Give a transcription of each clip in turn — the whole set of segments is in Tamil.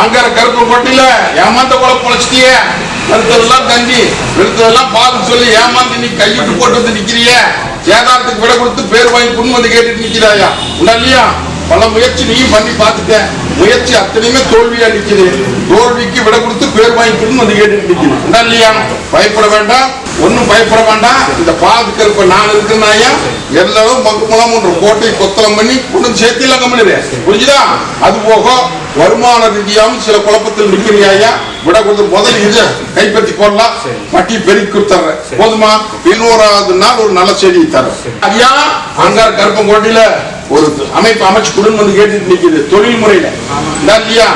அங்கற கருப்பு கொட்டில ஏமாந்த போல பொழைச்சிட்டிய. அடுத்ததெல்லாம் தண்ணி எடுத்ததெல்லாம் பால் சொல்லி ஏமாந்து நீ கையிட்டு போட்டு வந்து நிக்கிறிய. சேதாரத்துக்கு விட கொடுத்து பேர் வாங்கி புண்ணு வந்து கேட்டுட்டு நிக்கிறாயா உண்டா இல்லையா? பல முயற்சி நீயும் பண்ணி பார்த்துட்ட. முயற்சி அத்தனையுமே தோல்வியா நிக்குது. தோல்விக்கு விட கொடுத்து பேர் வாங்கி புண்ணு வந்து கேட்டுட்டு நிக்குது உண்டா இல்லையா? பயப்பட வேண்டாம், ஒன்னும் பயப்பட வேண்டாம். இந்த பாதுக்கு இருப்ப நான் இருக்கிறனாயா எல்லாரும் மக்குமலம் ஒன்று கோட்டை கொத்தலம் பண்ணி கொண்டு சேர்த்திலாம் கம்மிடுது. புரிஞ்சுதா? அது போக வருமான ரீதியாகவும் சில குழப்பத்தில் நிற்கிறியா. விட கொடுத்து முதல் இது கைப்பற்றி போடலாம். வட்டி பெருக்கி கொடுத்துறேன் போதுமா? 11வது நாள் ஒரு நல்ல செய்தி தரேன். ஐயா அங்க கருப்பங்கோட்டையில ஒரு அமைப்பு அமைச்சு கொடுன்னு வந்து கேட்டுட்டு நிக்குது. தொழில் முறையில இல்லையா?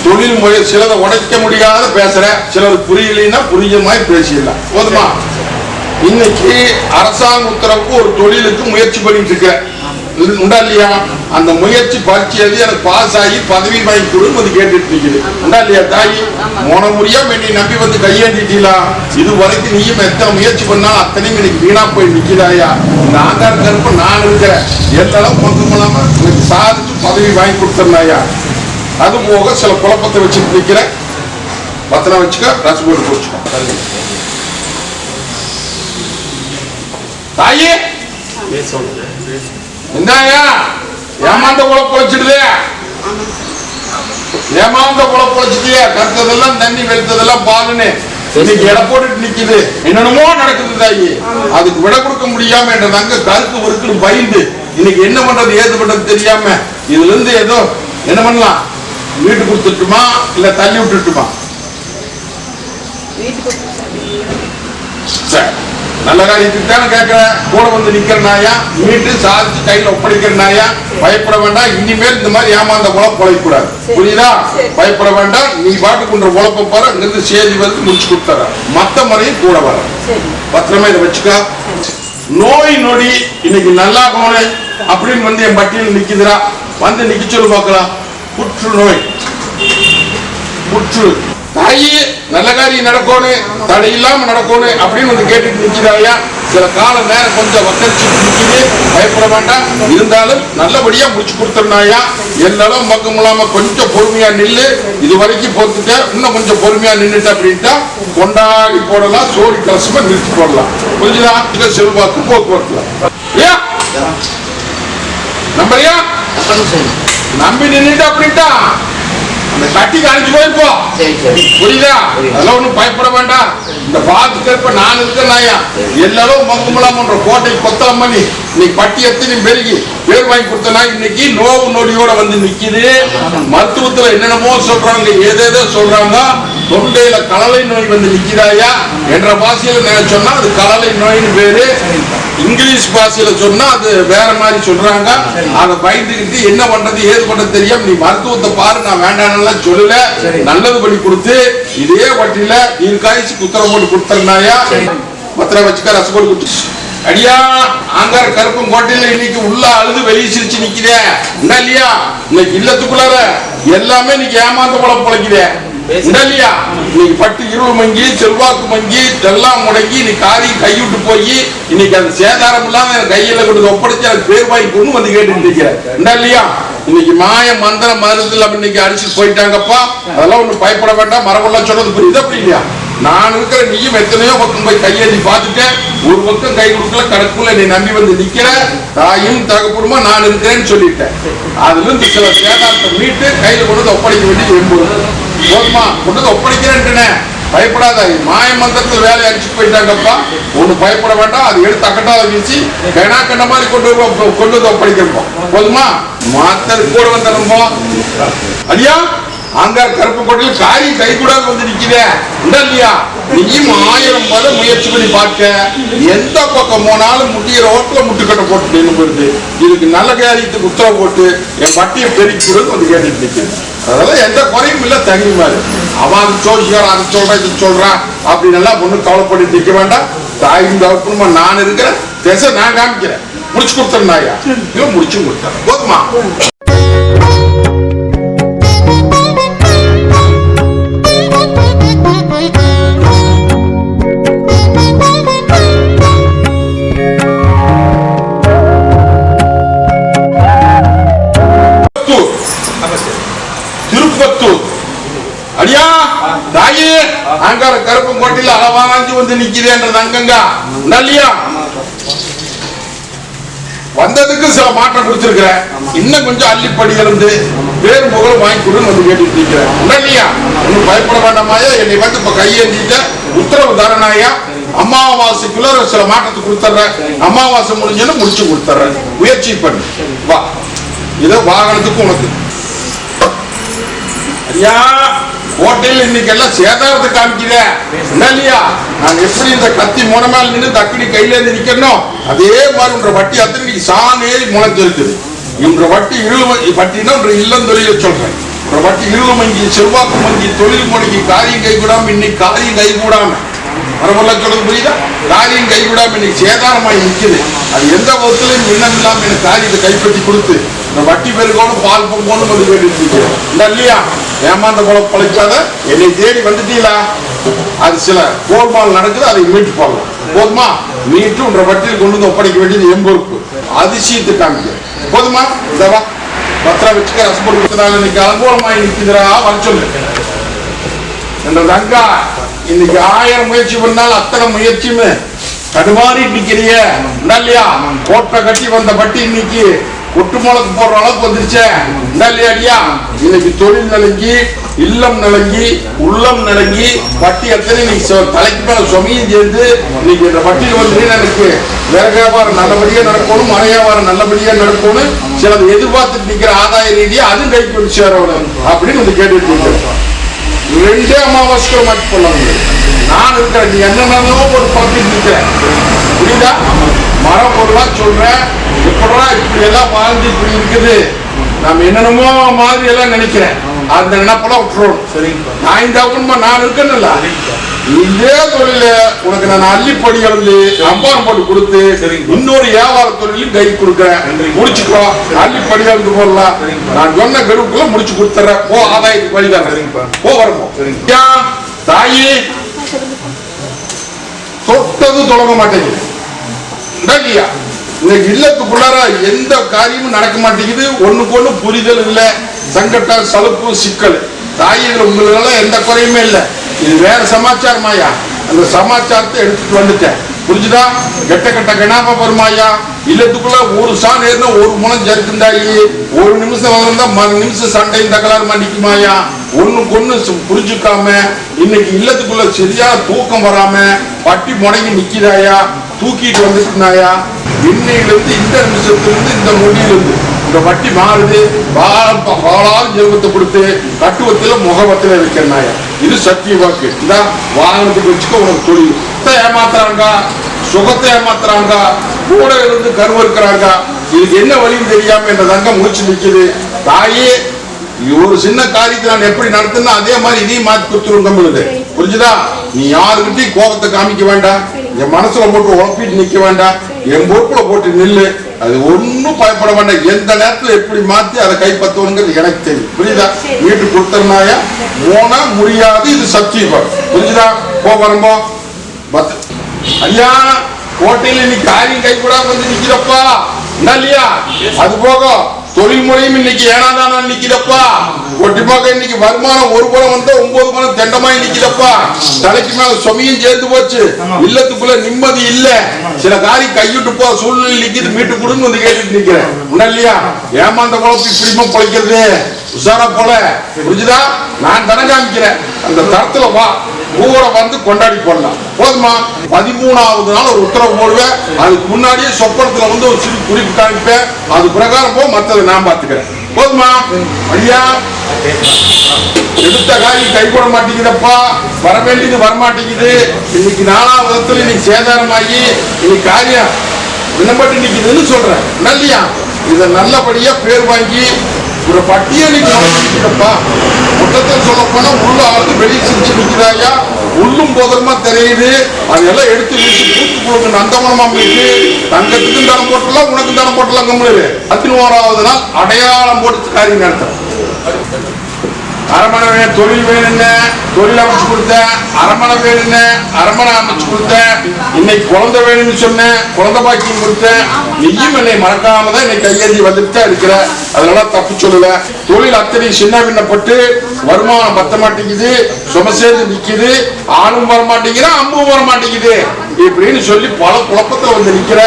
தொழில் முறை சிலதை உடைக்க முடியாத பேசுற, சிலர் புரியலைன்னா புரிஞ்ச மாதிரி பேசிடலாம் போதுமா? இன்னைக்கு அரசாங்க உத்தரவுக்கு ஒரு தொழிலுக்கு முயற்சி பண்ணிட்டு இருக்க உண்டா இல்லையா? அந்த முயற்சி பரீட்சை எழுதி எனக்கு பாஸ் ஆகி பதவி வாங்கி கொடுன்னு வந்து கேட்டுட்டு நிக்குது உண்டா இல்லையா? தாயி மோன முடியாம நீ நம்பி வந்து கையேண்டிட்டீங்களா? இது வரைக்கும் நீயும் எத்தனை முயற்சி பண்ணாலும் அத்தனையும் இன்னைக்கு வீணா போய் நிக்கிறாயா? இந்த ஆங்கார கருப்பு நான் இருக்கிறேன் எல்லாரும் பங்கு இல்லாம எனக்கு சாதிச்சு பதவி வாங்கி கொடுத்துருந்தாயா? அது போக சில குழப்பத்தை வச்சுட்டு நிக்கிற. பத்திரம் வச்சுக்க, ரசம் போட்டு குடிச்சுக்கோ. தாயே என்னயா ஏமாந்த குழப்ப பொழைச்சிடுது. ஏமாந்த குழப்ப பொழைச்சிட்டியா? கருத்ததெல்லாம் தண்ணி வெளுத்ததெல்லாம் பாலுன்னு இன்னைக்கு எடை போட்டுட்டு நிக்குது. என்னென்னமோ நடக்குது தாயி. அதுக்கு விட கொடுக்க முடியாம என்றதாங்க கருக்கு ஒருக்குன்னு பயந்து இன்னைக்கு என்ன பண்றது ஏது பண்றது தெரியாம இதுல இருந்து ஏதோ என்ன பண்ணலாம்? வீட்டு கொடுத்துட்டுமா இல்ல தள்ளி விட்டுட்டுமா? நல்ல காரியத்துக்கு தானே கேட்கிறேன். கூட வந்து நிக்கிறனாயா, மீட்டு சாதிச்சு கையில ஒப்படைக்கிறனாயா? பயப்பட வேண்டாம். இனிமேல் இந்த மாதிரி ஏமாந்த குழப்பம் பொழைக்கூடாது. புரியுதா? பயப்பட வேண்டாம். நீ பாட்டுக்குன்ற குழப்ப பாரு. அங்கிருந்து சேதி வந்து முடிச்சு கொடுத்துற. மத்த முறையும் கூட வர பத்திரமா இதை வச்சுக்க. நோய் நொடி இன்னைக்கு நல்லா போனேன் அப்படின்னு வந்து என் பட்டியல் நிக்குதுரா. வந்து நிக்க சொல்லு பார்க்கலாம். புற்று நோய், புற்று தாயி நல்ல காரியம் நடக்கணும், தடை இல்லாம நடக்கணும் அப்படின்னு வந்து கேட்டுட்டு நிக்கிறாயா? சில கால நேரம் கொஞ்சம் வக்கரிச்சு நிக்குது. பயப்பட வேண்டாம். இருந்தாலும் நல்லபடியா முடிச்சு கொடுத்துருந்தாயா? எல்லாரும் பக்கம் இல்லாம கொஞ்சம் பொறுமையா நில்லு. இது வரைக்கும் பொறுத்துட்ட, இன்னும் கொஞ்சம் பொறுமையா நின்றுட்ட அப்படின்ட்டா கொண்டாடி போடலாம். சோடி கலசமா நிறுத்தி போடலாம். புரிஞ்சுதா? செல்வாக்கு போக்குவரத்துல நம்பறியா? நம்பி நின்றுட்டு அப்படின்ட்டா அந்த கட்டி கழிஞ்சு போயிருப்போ. புரியுதா? அதெல்லாம் ஒண்ணும் பயப்பட வேண்டாம். இந்த பாதுகாப்பு நான் இருக்கிறனாயா எல்லாரும் மங்குமலாமன்ற கோட்டை கொத்தலம் பண்ணி இன்னைக்கு பட்டி எத்தனை பெருகி பேர் வாங்கி கொடுத்தனா இன்னைக்கு நோவு நொடியோட வந்து நிக்குது. மருத்துவத்துல என்னென்னமோ சொல்றாங்க, ஏதேதோ சொல்றாங்க. தொண்டையில கலலை நோய் வந்து நிக்கிறாயா என்ற பாஷையில சொன்னா அது கலலை நோயின்னு பேரு. இங்கிலீஷ் பாஷையில சொன்னா அது வேற மாதிரி சொல்றாங்க. அதை பயந்துக்கிட்டு என்ன பண்றது ஏது பண்றது தெரியாம நீ மருத்துவத்தை பாரு, நான் வேண்டாம் சொல்லல. நல்லது பண்ணி கொடுத்து இதே வட்டியில நீர்காய்ச்சி குத்தரம் போட்டு கொடுத்தா பத்திரம் வச்சுக்க. ரசப்போடு குடிச்சு அடியா ஆங்கார கருப்பும் கோட்டையில இன்னைக்கு உள்ள அழுது வெளியே சிரிச்சு நிக்குதே இல்லையா? இன்னைக்கு இல்லத்துக்குள்ளார எல்லாமே இன்னைக்கு ஏமாந்த குழப்பம் பொழைக்குதே இல்லையா? இன்னைக்கு பட்டு இருள் மங்கி செல்வாக்கு மங்கி எல்லாம் முடங்கி இன்னைக்கு காரி கைவிட்டு போய் இன்னைக்கு அந்த சேதாரம் இல்லாம கையில கொண்டு ஒப்படைச்சு எனக்கு பேர் வாங்கி கொண்டு வந்து கேட்டு நிற்கிறேன் இல்லையா? இன்னைக்கு மாய மந்திர மருந்துல இன்னைக்கு அடிச்சுட்டு போயிட்டாங்கப்பா. அதெல்லாம் ஒண்ணு பயப்பட வேண்டாம். மரபெல்லாம் சொல்றது புரியுது அப்படி இல்லையா? நான் இருக்கிற நீயும் எத்தனையோ பக்கம் போய் கையெழுதி பார்த்துட்டேன். ஒரு பக்கம் கை கொடுக்கல, கணக்குள்ள நீ நம்பி வந்து நிக்கிற. தாயும் தகப்பனுமா நான் இருக்கிறேன்னு சொல்லிட்டேன். அதுல இருந்து சில சேதாரத்தை மீட்டு கையில கொண்டு ஒப்படைக்க வேண்டியது போதுமா? கொண்டு ஒப்படைக்கிறேன்ட்டுனே பயப்படாத. மாய மந்திரத்துல வேலையை அடிச்சுட்டு போயிட்டாங்கப்பா. ஒண்ணு பயப்பட வேண்டாம். அது எடுத்து அக்கட்டால வீசி கணா கண்ட மாதிரி கொண்டு வந்து ஒப்படைக்கிறோம் போதுமா? மாத்தர் கூட வந்தோம்போ அடியா அங்க கருப்பு கோட்டையில் காரி கை கூட வந்து நிக்குதே இல்லையா? நீயும் 1000 முறை முயற்சி பண்ணி பார்க்க எந்த பக்கம் போனாலும் முட்டிகிற ஓட்டுல முட்டுக்கட்டை போட்டு நின்று போயிடுது. இதுக்கு நல்ல காரியத்துக்கு உத்தரவு போட்டு என் பட்டியை பெருக்கி கூட வந்து கேட்டுட்டு நிற்குது. அதெல்லாம் எந்த குறையும் இல்லை. தங்கி மாதிரி அவன் சோசியார் அதை சொல்றான் இது சொல்றான் அப்படின்னு எல்லாம் ஒன்றும் கவலைப்பட்டு நிற்க வேண்டாம். தாயும் தகப்பனுமா நான் இருக்கிறேன். திசை நான் காமிக்கிறேன். முடிச்சு கொடுத்துருந்தாயா? முடிச்சு கொடுத்தேன் போதுமா? திருப்பத்தூர் அங்கார கருப்பங்கோட்டையில் அளவாஞ்சி வந்து நிக்கிறேன்றது அங்கங்க இல்லையா? வந்ததுக்கு சில மாற்றம் கொடுத்திருக்கிறேன். இன்னும் கொஞ்சம் அள்ளிப்படி இருந்து பேர் புகழ் வாங்கி கொடுன்னு வந்து கேட்டு இருக்கிறேன் இல்லையா? ஒன்னும் பயப்பட வேண்டாமாயா. என்னை வந்து இப்ப கையேந்திட்ட உத்தரவு தரனாயா. அமாவாசைக்குள்ள சில மாற்றத்தை கொடுத்துட்றேன். அமாவாசை முடிஞ்சு முடிச்சு கொடுத்துட்றேன். முயற்சி பண்ணு வா. இத வாகனத்துக்கு உனக்கு ஐயா கோட்டையில் இன்னைக்கு எல்லாம் சேதாரத்தை காமிக்கிறேன் இல்லையா? நான் எப்படி இந்த கத்தி முனமேல் நின்று தக்கடி கையில இருந்து நிக்கணும் அதே மாதிரி உன்ற வட்டி அத்தனை இன்னைக்கு சாணேறி முளைச்சிருக்குது. இன்ற வட்டி வட்டினா இல்லம் தொழில சொல்றேன். வட்டி இருமங்கி செல்வாக்கு மங்கி தொழில் முடங்கி காரியம் கைகூடாம இன்னைக்கு காரியம் கைகூடாம மரபுள்ள சொல்றது புரியுதா? காரியம் கைகூடாம இன்னைக்கு சேதாரமாய் நிற்குது. அது எந்த விதத்திலையும் இன்னம் இல்லாம எனக்கு காரியத்தை கைப்பற்றி கொடுத்து இந்த வட்டி பெருகோனும் பால் பொங்கோன்னு வந்து கேட்டு இல்லையா? ஏமாந்த போல பழைக்காத என்னை தேடி வந்துட்டீங்களா? அது சில கோல்மால் நடக்குது. அதை மீட்டு போடலாம் போதுமா? மீட்டு உன்ற வட்டியில் கொண்டு வந்து ஒப்படைக்க வேண்டியது என் பொறுப்பு. அதிசயத்தை காமிக்க போதுமா? இந்தவா பத்திரம் வச்சுக்க ரசப்பொடி கொடுத்தனால இன்னைக்கு அனுகூலமாய் நிற்குதுரா வர சொல்லு என்றது அங்கா. இன்னைக்கு 1000 முயற்சி பண்ணால் அத்தனை முயற்சியுமே தடுமாறி நிக்கிறிய இல்லையா? கோட்டை கட்டி வந்த வட்டி இன்னைக்கு ஒட்டு முளக்கு போடுற அளவுக்கு வந்துருச்சே இல்லையா? இன்னைக்கு தொழில் நிலங்கி இல்லம் நிலங்கி உள்ளம் நிலங்கி வட்டி எத்தனை இன்னைக்கு தலைக்கு மேல சுமையும் சேர்ந்து இன்னைக்கு இந்த வட்டியில் வந்து எனக்கு வேற வியாபாரம் நல்லபடியா நடக்கணும், மர வியாபாரம் நல்லபடியா நடக்கணும், சிலது எதிர்பார்த்துட்டு நிக்கிற ஆதாய ரீதியா அதுவும் கைக்கு வந்து சேரணும் அப்படின்னு வந்து கேட்டுட்டு இருக்கிறேன். 2 அமாவாசைக்கு மட்டும் பண்ண முடியும். நான் இருக்கிறேன். நீ என்னென்னோ ஒரு பார்த்துட்டு இருக்கிறேன் புரியுதா? மரம் பொருளா சொல்றேன். எப்படா இப்படி எல்லாம் வாழ்ந்து இப்படி இருக்குது நாம என்னென்னமோ மாதிரி எல்லாம் நினைக்கிறேன். அந்த நினைப்பெல்லாம் விட்டுறோம். சரி நான் இந்த குடும்பமா நான் இருக்கேன்னுல்ல இதே தொழில உனக்கு நான் அள்ளிப்படி இருந்து அம்பாரம் போட்டு கொடுத்து இன்னொரு வியாபார தொழிலும் கை கொடுக்குறேன். முடிச்சுக்கோ. அள்ளிப்படி இருந்து போடலாம். நான் சொன்ன கருவுக்குள்ள முடிச்சு கொடுத்துறேன். போ ஆதாயத்துக்கு வழிதான் போ வரப்போ. தாயி தொட்டது தொடங்க மாட்டேங்குது இல்லையா? இன்னைக்கு இல்லத்துக்குள்ளார எந்த காரியமும் நடக்க மாட்டேங்குது. ஒண்ணுக்கு ஒண்ணு புரிதல் இல்லை. சங்கட்டம் சலுப்பு சிக்கல். தாயிகள் உங்களெல்லாம் எந்த குறையுமே இல்லை. இது வேற சமாச்சாரமாயா? அந்த சமாச்சாரத்தை எடுத்துட்டு வந்துட்டேன் புரிஞ்சுதா? கெட்ட கெட்ட கணாம வருமாயா? இல்லத்துக்குள்ள ஒரு சான் ஏறினா ஒரு முனம் ஜருக்குந்தாயி. ஒரு நிமிஷம் வந்தா மறு நிமிஷம் சண்டையும் தகராறுமா நிக்குமாயா? ஒண்ணுக்கு ஒண்ணு புரிஞ்சுக்காம இன்னைக்கு இல்லத்துக்குள்ள சரியான தூக்கம் வராம பட்டி முடங்கி நிக்கிறாயா? தூக்கிட்டு வந்துட்டுனாயா? இன்னையிலிருந்து இந்த நிமிஷத்திலிருந்து இந்த மொழியிலிருந்து இந்த வட்டி மாறுது. பாலால் ஜென்மத்தை கொடுத்து கட்டுவத்தில முகவத்தில வைக்கிறாயா? இது சத்திய வாக்கு. இந்த வாகனத்துக்கு வச்சுக்க உனக்கு தொழில் ஏமாத்துறாங்க, சுகத்தை ஏமாத்துறாங்க, கூட இருந்து கருவறுக்கிறாங்க. இதுக்கு என்ன வழின்னு தெரியாம என்ற தங்க முடிச்சு நிற்குது. தாயே ஒரு சின்ன காரியத்தை நான் எப்படி நடத்தினா அதே மாதிரி இதையும் மாற்றி கொடுத்துருங்க புரிஞ்சுதா? நீ யாருக்கிட்டையும் கோபத்தை காமிக்க வேண்டாம். என் மனசுல போட்டு உழப்பிட்டு நிக்க வேண்டாம். என் பொறுப்புல போட்டு நில்லு. அது ஒன்னும் பயப்பட வேண்டாம். எந்த நேரத்துல எப்படி மாத்தி அதை கைப்பற்றணுங்கிறது எனக்கு தெரியும் புரியுதா? வீட்டு கொடுத்தனாயா போனா முடியாது. இது சத்தியம் புரிஞ்சுதா? போறம்போ ஐயா கோட்டையில் இன்னைக்கு காரியம் கைக்கூடாம வந்து நிக்கிறப்பா இல்லையா? அது போக தொழில் முறையும் இன்னைக்கு ஏனாதானா நிக்குதப்பா. ஒட்டிப்பாக்க இன்னைக்கு வருமானம் ஒரு குணம் வந்தா 9 குணம் தெண்டமாய் நிக்குதப்பா. தலைக்கு மேல சுமையும் சேர்ந்து போச்சு. இல்லத்துக்குள்ள நிம்மதி இல்ல. சில காரியம் கையிட்டு போ சூழ்நிலை நிக்குது. மீட்டு கொடுன்னு வந்து கேட்டுட்டு நிக்கிறேன் இல்லையா? ஏமாந்த குழப்பி இப்படிமா பழைக்கிறது உஷாரா போல புரிஞ்சுதா? நான் தன காமிக்கிறேன். அந்த தரத்துல வா கூட வந்து கொண்டாடி போடலாம் போதுமா? 13வது நாள் ஒரு உத்தரவு போடுவேன். அதுக்கு முன்னாடியே சொப்பனத்துல வந்து ஒரு சிறு குறிப்பு காமிப்பேன். அது பிரகாரம் போ, மத்ததை நான் பார்த்துக்கிறேன் போதுமா? ஐயா எடுத்த காரியம் கை போட மாட்டேங்குதப்பா. வர வேண்டியது வரமாட்டேங்குது. இன்னைக்கு 4ஆம் விதத்துல இன்னைக்கு சேதாரமாகி இன்னைக்கு காரியம் விண்ணப்பட்டு நிக்குதுன்னு சொல்றேன் இல்லையா? இதை நல்லபடியா பேர் வாங்கி ஒரு பட்டியை நிற்கப்பா. மொத்தத்தில் சொல்ல போனா உள்ள ஆளுக்கு வெளியே சிரிச்சு நிற்கிறாயா? உள்ளும் போதமா தெரியுது. அதெல்லாம் எடுத்து வீசி பூத்து கொடுங்க. நந்தவனமா போயிட்டு தங்கத்துக்கும் தரம் போட்டலாம், உனக்கும் தரம் போட்டலாம். கம்முனு 11வது நாள் அடையாளம் போட்டு காரியம் நடத்துறேன். அரமனை தொழில் வேணும்னு தொழில் அமைச்சு கொடுத்தேன், அரமனை வேணும்னு அரமனை அமைச்சு கொடுத்தேன், இன்னைக்கு குழந்தை வேணும்னு சொன்னேன், குழந்தை பாக்கியம் கொடுத்தேன். நீயும் என்னை மறக்காம தான் இன்னைக்கு கையேந்தி வந்துட்டு தான் இருக்கிற. அதனால தப்பு சொல்லல. தொழில் அத்தனை சின்ன பின்னப்பட்டு வருமானம் பத்த மாட்டேங்குது, சும சேர்ந்து நிக்குது, ஆளும் வர மாட்டேங்குது, அம்பும் வர மாட்டேங்குது இப்படின்னு சொல்லி பல குழப்பத்தை வந்து நிக்கிற.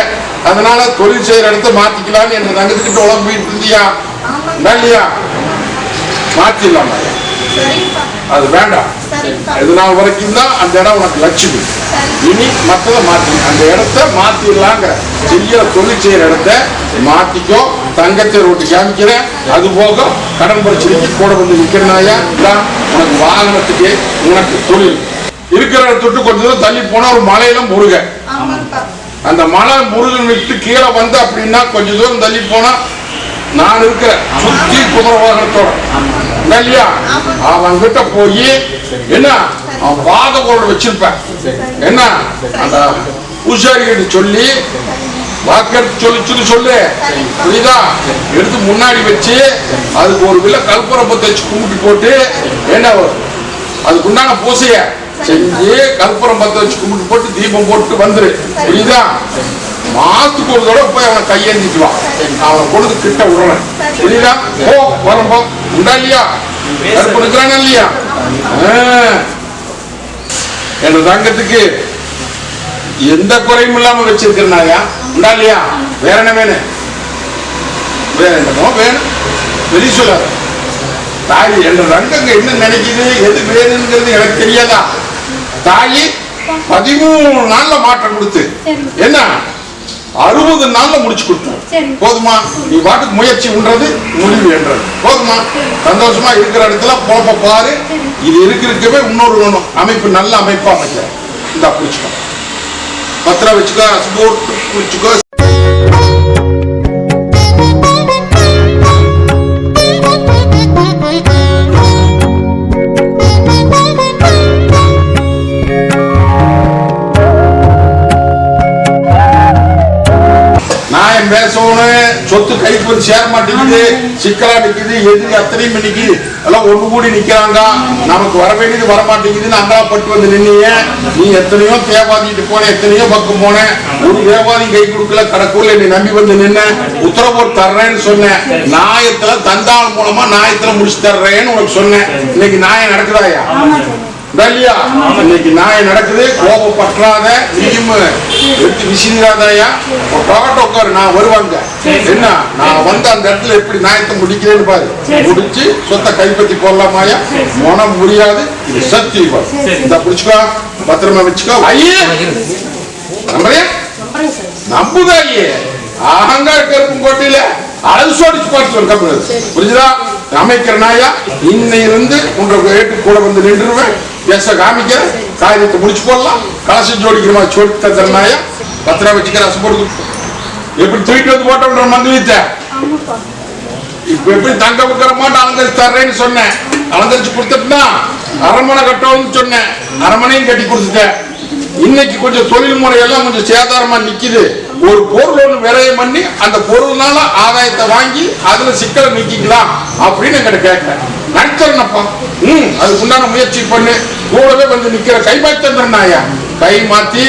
அதனால தொழில் செய்யற இடத்த மாத்திக்கலான்னு என் தங்கத்துக்கிட்ட உழம்பிட்டு இருந்தியா இல்லையா? மாத்திடலாமா? அது வேண்டாம். இது நாள் வரைக்கும் தான் அந்த இடம் உனக்கு லட்சுமி. இனி மற்றதை மாத்தி அந்த இடத்த மாத்திடலாங்க. செய்யற தொழில் செய்யற இடத்த மாத்திக்கோ. தங்கத்தை ரோட்டு காமிக்கிறேன். அது போக கடன் பிரச்சனைக்கு கூட வந்து நிக்கிறனாயா உனக்கு வாகனத்துக்கு உனக்கு தொழில் இருக்கிற இடத்துட்டு கொஞ்சம் தூரம் தள்ளி போனா ஒரு மலையில முருக. அந்த மலை முருகன் விட்டு கீழே வந்து அப்படின்னா கொஞ்சம் தூரம் தள்ளி போனா நான் இருக்கிறேன் சுத்தி குதிரை வாகனத்தோட இல்லையா? அவன் கிட்ட போய் என்ன அவன் பாத கோடு வச்சிருப்பேன். என்ன அந்த பூசாரி கிட்ட சொல்லி வாக்கெடுத்து சொல்லி சொல்லு புரியுதா? எடுத்து முன்னாடி வச்சு அதுக்கு ஒரு வில்ல கற்பூரப்பத்தை வச்சு கும்பிட்டு போட்டு என்ன அதுக்கு உண்டான பூசைய செஞ்சு கற்பூரம் பத்த வச்சு கும்பிட்டு போட்டு தீபம் போட்டு வந்துரு. புரியுதா? மாத்துக்கு ஒரு தடவை போய் அவனை கையேந்திக்குவான். அவனை கொண்டு கிட்ட விடணும். புரியுதா? போ வரம்போ உண்டா இல்லையா? கற்புறானா இல்லையா? என்ற தங்கத்துக்கு எந்த குறையும் இல்லாம வச்சிருக்கிறனாயா உண்டா இல்லையா? வேற என்ன வேணும்? வேற என்னமோ வேணும். வெளி சொல்லாத தாய் என்ற தங்கங்க என்ன நினைக்குது எது வேணுங்கிறது எனக்கு தெரியாதா? தாயி 13 நாள்ல மாற்றம் கொடுத்து என்ன 60 நாள்ல முடிச்சு கொடுத்தோம். போதுமா? நீ பாட்டுக்கு முயற்சி பண்றது முடிவு என்றது போதுமா? சந்தோஷமா இருக்கிற இடத்துல போப்ப பாரு. இது இருக்கிறதுக்கவே இன்னொரு அமைப்பு நல்ல அமைப்பா அமைக்க இந்த பிடிச்சுக்கோ. பத்திரம் வச்சுக்கோ, ஸ்போர்ட் பிடிச்சுக்கோ. பேசணும். சொத்து கைக்கு வந்து சேர மாட்டேங்குது, சிக்கலா நிக்குது, எதிரி அத்தனையும் நிக்குது, எல்லாம் ஒண்ணு கூடி நிக்கிறாங்க. நமக்கு வர வேண்டியது வர மாட்டேங்குதுன்னு அங்கலாப்பட்டு வந்து நின்னீங்க. நீ எத்தனையோ தேவாதிட்டு போன, எத்தனையோ பக்கம் போன, ஒரு தேவாதி கை கொடுக்கல. கடற்கூர்ல நீ நம்பி வந்து நின்ன, உத்தரவு தர்றேன்னு சொன்னேன். நாயத்துல தந்தாள் மூலமா நாயத்துல முடிச்சு தர்றேன்னு உனக்கு சொன்னேன். இன்னைக்கு நாயம் நடக்குதாயா? இல்லையா? இன்னைக்கு நாய் நடக்குது. கோபம் பற்றாத, நீயும் எடுத்து விசிறாதாயா? உட்காரு, நான் வருவாங்க. என்ன நான் வந்து அந்த இடத்துல எப்படி நாயத்தை முடிக்கிறேன்னு பாரு. முடிச்சு சொத்தை கைப்பற்றி போடலாமாயா? மனம் முடியாது. இது சத்தியம். இந்த பிடிச்சுக்கோ, பத்திரமா வச்சுக்கோ. ஐயே நம்புறியா? நம்புதா? ஐயே அகங்கார கருப்பும் கோட்டையில அழகு சோடிச்சு பார்த்து புரிஞ்சுதா? அமைக்கிற நாயா இன்னையிலிருந்து உங்களை ஏட்டு கூட வந்து நின்றுருவேன். பேச காமிக்கிற காரியத்தை முடிச்சு போடலாம். கலசம் ஜோடிக்கிற மாதிரி சோடி தரனாயா? பத்திரம் வச்சுக்கிற ரசம் போட்டு எப்படி தூக்கிட்டு வந்து போட்டோன்ற மந்திரித்த இப்ப எப்படி தங்க வைக்கிற மாட்டோம் அலங்கரிச்சு தர்றேன்னு சொன்னேன். அலங்கரிச்சு கொடுத்துட்டுனா அரண்மனை கட்டணும்னு சொன்னேன். அரண்மனையும் கட்டி கொடுத்துட்டேன். இன்னைக்கு கொஞ்சம் தொழில் முறையெல்லாம் கொஞ்சம் சேதாரமா நிக்குது. ஒரு பொருள் ஒண்ணு விரயம் பண்ணி அந்த பொருள்னால ஆதாயத்தை வாங்கி அதுல சிக்கலை நீக்கிக்கலாம் அப்படின்னு என்கிட்ட கேட்கிறேன். நினைச்சேன்னப்பா. அதுக்கு உண்டான முயற்சி பண்ணு. கூடவே வந்து நிக்கிற கை மாத்தா கை மாத்தி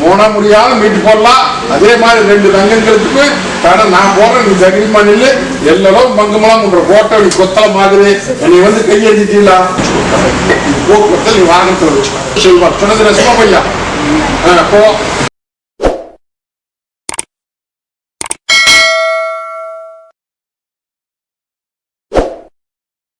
மோன முடியாத மீட்டு போடலாம். அதே மாதிரி 2 தங்கங்களுக்கு கடை நான் போடுறேன். நீ தைரியமா நில்லு. எல்லாரும் பங்கமெல்லாம் உன்ற கோட்டை நீ கொத்தல மாதிரி நீ வந்து கையெழுத்தீங்களா? போக்குவரத்தை நீ வாகனத்துல வச்சுக்கோ. சொல்வா சொன்னது ரசமா பையா. போ